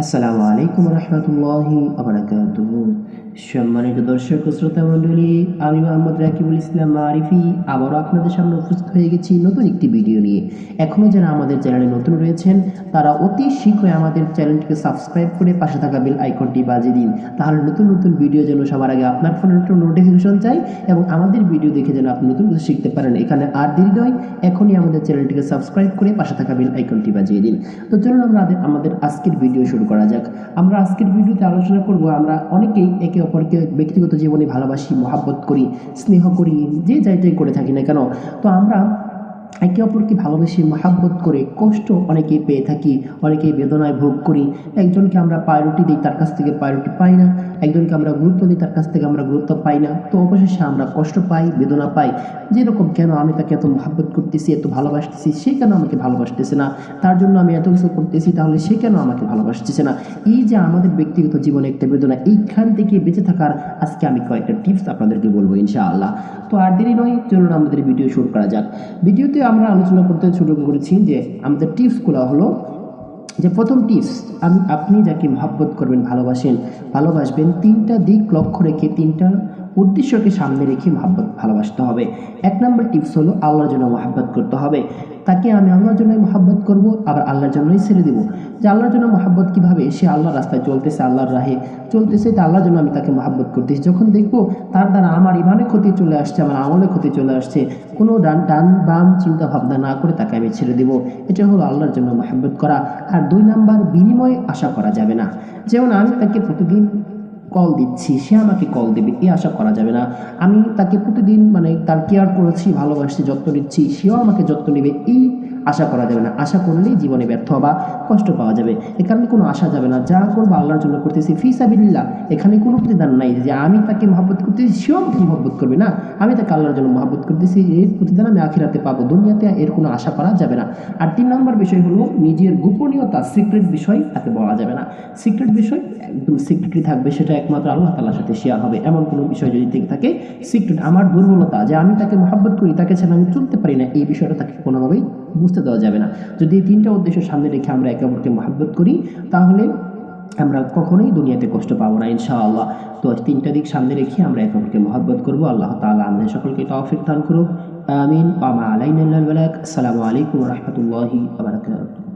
আসসালামু আলাইকুম রহমতুল্লাহি আবরাকাতুহু। সম্মানিত দর্শক ও শ্রোতা মণ্ডলী, আমি মোহাম্মদ রাকিবুল ইসলাম মারিফি আবারও আপনাদের সামনে উপস্থিত হয়ে গেছি নতুন একটি ভিডিও নিয়ে। এখনও যারা আমাদের চ্যানেলে নতুন রয়েছেন তারা অতি শীঘ্রই আমাদের চ্যানেলটিকে সাবস্ক্রাইব করে পাশে থাকা বেল আইকনটি বাজিয়ে দিন, তাহলে নতুন নতুন ভিডিও যেন সবার আগে আপনার ফোনে একটু নোটিফিকেশন চাই এবং আমাদের ভিডিও দেখে যেন আপনি নতুন কিছু শিখতে পারেন। এখানে আর দেরি নয়, এখনই আমাদের চ্যানেলটিকে সাবস্ক্রাইব করে পাশে থাকা বেল আইকনটি বাজিয়ে দিন। তো চলুন আমরা আমাদের আজকের ভিডিও শুরু করা যাক। আমরা আজকের ভিডিওতে আলোচনা করব, আমরা অনেকেই একে অপরকে ব্যক্তিগত জীবনে ভালোবাসি, মহাব্বত করি, স্নেহ করি, যে যাইটাই করে থাকি না কেন। তো আমরা একে অপরকে ভালোবেসে মহাব্বত করে কষ্ট অনেকেই পেয়ে থাকি, অনেকেই বেদনায় ভোগ করি। একজনকে আমরা প্রায়োরিটি দিই, তার কাছ থেকে প্রায়োরিটি পাই না। একজনকে আমরা গুরুত্ব দিই, তার কাছ থেকে আমরা গুরুত্ব পাই না। তো অবশেষে আমরা কষ্ট পাই, বেদনা পাই। যেরকম কেন আমি তাকে এত মহাব্বত করতেছি, এত ভালোবাসতেছি, সে কেন আমাকে ভালোবাসতেছে না? তার জন্য আমি এত কিছু করতেছি, তাহলে সে কেন আমাকে ভালোবাসতেছে না? এই যে আমাদের ব্যক্তিগত জীবনে একটা বেদনা, এইখান থেকে বেঁচে থাকার আজকে আমি কয়েকটা টিপস আপনাদেরকে বলবো ইনশাআল্লাহ। তো আর দেরি নয়, চলুন আমাদের ভিডিও শুরু করা যাক। ভিডিওতে আমরা আলোচনা করতে শুরু করেছি যে আমাদের টিপসগুলো হলো যে প্রথম টিপস, আপনি যাকে মহাব্বত করবেন, ভালোবাসবেন, তিনটা দিক লক্ষ্য রেখে, তিনটা উদ্দেশ্যকে সামনে রেখে ভালোবাসতে হবে। এক নম্বর টিপস হলো আল্লাহর জন্য মহাব্বত করতে হবে। তাকে আমি আল্লাহর জন্যই মহাব্বত করব, আবার আল্লাহর জন্যই ছেড়ে দেবো। যে আল্লাহর জন্য মহাব্বত কীভাবে? সে আল্লাহর রাস্তায় চলতেছে, আল্লাহর রাহে চলতেছে, তা আল্লাহর জন্য আমি তাকে মহাব্বত করতেছি। যখন দেখবো তার দ্বারা আমার ইমানে ক্ষতি চলে আসছে, আমার আমলে ক্ষতি চলে আসছে, কোনো ডান বাম চিন্তা ভাবনা না করে তাকে আমি ছেড়ে দেবো। এটা হলো আল্লাহর জন্য মহাব্বত করা। আর দুই নাম্বার, বিনিময়ে আশা করা যাবে না। যেমন আমি তাকে প্রতিদিন কল দিচ্ছি, সে আমাকে কল দেবে, এই আশা করা যাবে না। আমি তাকে প্রতিদিন তার কেয়ার করেছি, ভালোবাসছি, যত্ন নিচ্ছি, সেও আমাকে যত্ন নেবে, এই আশা করা যাবে না। আশা করলেই জীবনে ব্যর্থ বা কষ্ট পাওয়া যাবে। এ কারণে কোনো আশা যাবে না। যা করবো আল্লাহর জন্য করতেছি, ফি সাবিলিল্লাহ। এখানে কোনো প্রতিদান নাই যে আমি তাকে মহাব্বত করতেছি, সেও আমাকে মহাব্বত করবে না। আমি তাকে আল্লাহর জন্য মহাব্বত করতেছি, এর প্রতিদান আমি আখিরাতে পাবো, দুনিয়াতে এর কোনো আশা করা যাবে না। আর তিন নম্বর বিষয় হলো নিজের গোপনীয়তা, সিক্রেট বিষয় তাকে বলা যাবে না। সিক্রেট বিষয় একদম সিক্রেটলি থাকবে, সেটা একমাত্র আল্লাহ তাআলার সাথে শেয়ার হবে। এমন কোনো বিষয় যদি থেকে থাকে সিক্রেট, আমার দুর্বলতা যে আমি তাকে মহাব্বত করি, তাকে ছাড়া আমি চলতে পারি না, এই বিষয়টা তাকে কোনোভাবেই বুঝতে দেওয়া যাবে না। যদি এই তিনটা উদ্দেশ্য সামনে রেখে আমরা একে অপরকে মহাব্বত করি, তাহলে আমরা কখনোই দুনিয়াতে কষ্ট পাবো না ইনশাআল্লাহ। তো তিনটা দিক সামনে রেখে আমরা একে অপরকে মহাব্বত করবো। আল্লাহ তাআলা আমাদের সকলকে তৌফিক দান করুক। আমিন। ওয়া মা আলাইনা ইল্লাল বালাগ। আসসালামু আলাইকুম ওয়া রাহমাতুল্লাহি ওয়া বারাকাতুহু।